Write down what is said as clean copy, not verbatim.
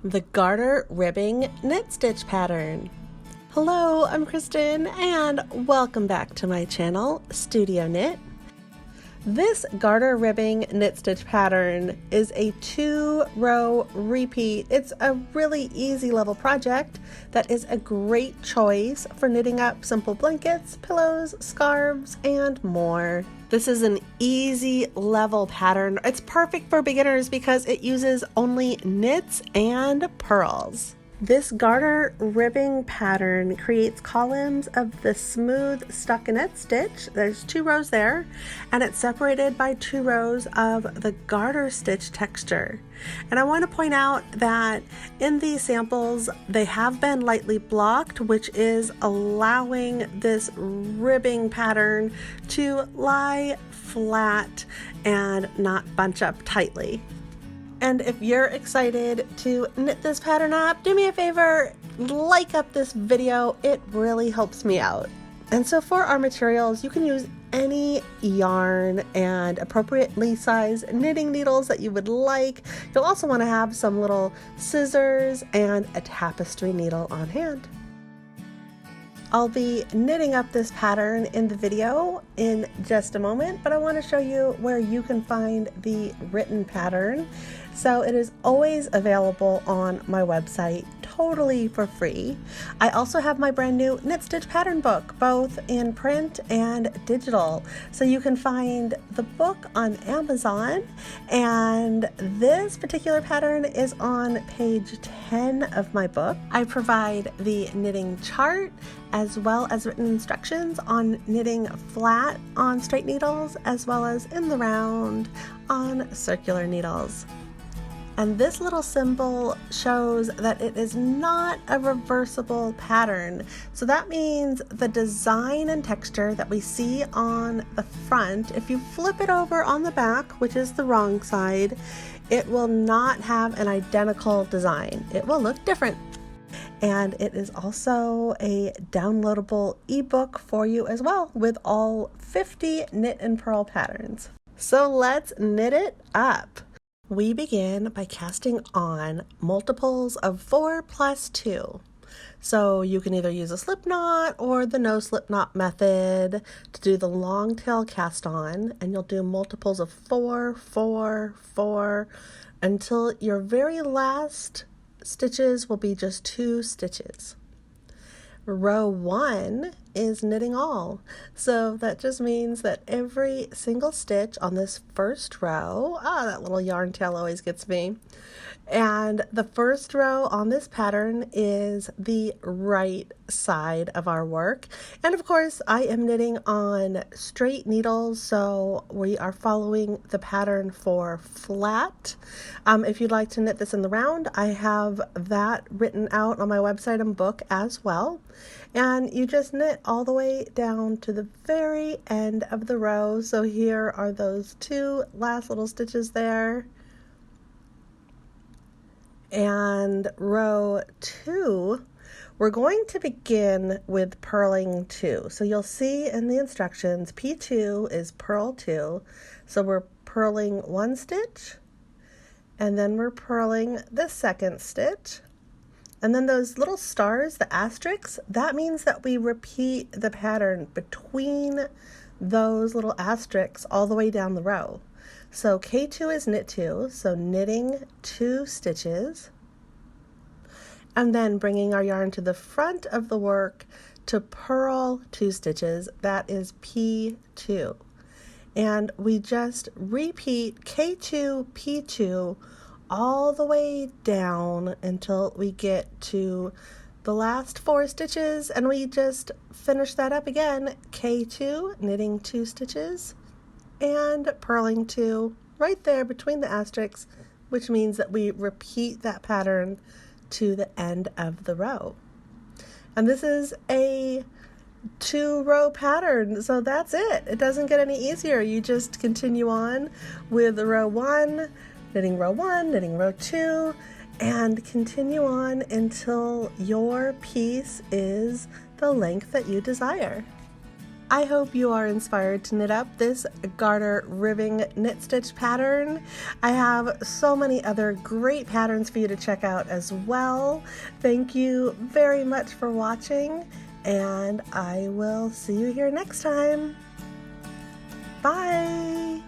The garter ribbing knit stitch pattern. Hello, I'm Kristen and welcome back to my channel, Studio Knit. This garter ribbing knit stitch pattern is a 2-row repeat. It's a really easy level project that is a great choice for knitting up simple blankets, pillows, scarves, and more. This is an easy level pattern. It's perfect for beginners because it uses only knits and purls. This garter ribbing pattern creates columns of the smooth stockinette stitch. There's 2 rows there, and it's separated by 2 rows of the garter stitch texture. And I want to point out that in these samples, they have been lightly blocked, which is allowing this ribbing pattern to lie flat and not bunch up tightly. And if you're excited to knit this pattern up, do me a favor, like up this video. It really helps me out. And so for our materials, you can use any yarn and appropriately sized knitting needles that you would like. You'll also want to have some little scissors and a tapestry needle on hand. I'll be knitting up this pattern in the video in just a moment, but I want to show you where you can find the written pattern. So it is always available on my website, totally for free. I also have my brand new Knit Stitch pattern book, both in print and digital. So you can find the book on Amazon, and this particular pattern is on page 10 of my book. I provide the knitting chart as well as written instructions on knitting flat on straight needles as well as in the round on circular needles. And this little symbol shows that it is not a reversible pattern. So that means the design and texture that we see on the front, if you flip it over on the back, which is the wrong side, it will not have an identical design. It will look different. And it is also a downloadable ebook for you as well with all 50 knit and purl patterns. So let's knit it up. We begin by casting on multiples of 4 plus 2. So you can either use a slip knot or the no slip knot method to do the long tail cast on, and you'll do multiples of 4, 4, 4 until your very last stitches will be just 2 stitches. Row 1 is knitting all. So that just means that every single stitch on this first row, that little yarn tail always gets me. And the first row on this pattern is the right side of our work. And of course, I am knitting on straight needles, so we are following the pattern for flat. If you'd like to knit this in the round, I have that written out on my website and book as well. And you just knit all the way down to the very end of the row. So here are those 2 last little stitches there. And row 2, we're going to begin with purling 2. So you'll see in the instructions, P2 is purl 2. So we're purling 1 stitch, and then we're purling the second stitch. And then those little stars, the asterisks, that means that we repeat the pattern between those little asterisks all the way down the row. So K2 is knit 2, so knitting 2 stitches, and then bringing our yarn to the front of the work to purl 2 stitches, that is P2. And we just repeat K2, P2 all the way down until we get to the last 4 stitches, and we just finish that up again, K2, knitting 2 stitches, and purling 2 right there between the asterisks, which means that we repeat that pattern to the end of the row. And this is a 2-row pattern, so that's it. It doesn't get any easier. You just continue on with row 1, knitting row 1, knitting row 2, and continue on until your piece is the length that you desire. I hope you are inspired to knit up this garter ribbing knit stitch pattern. I have so many other great patterns for you to check out as well. Thank you very much for watching, and I will see you here next time. Bye!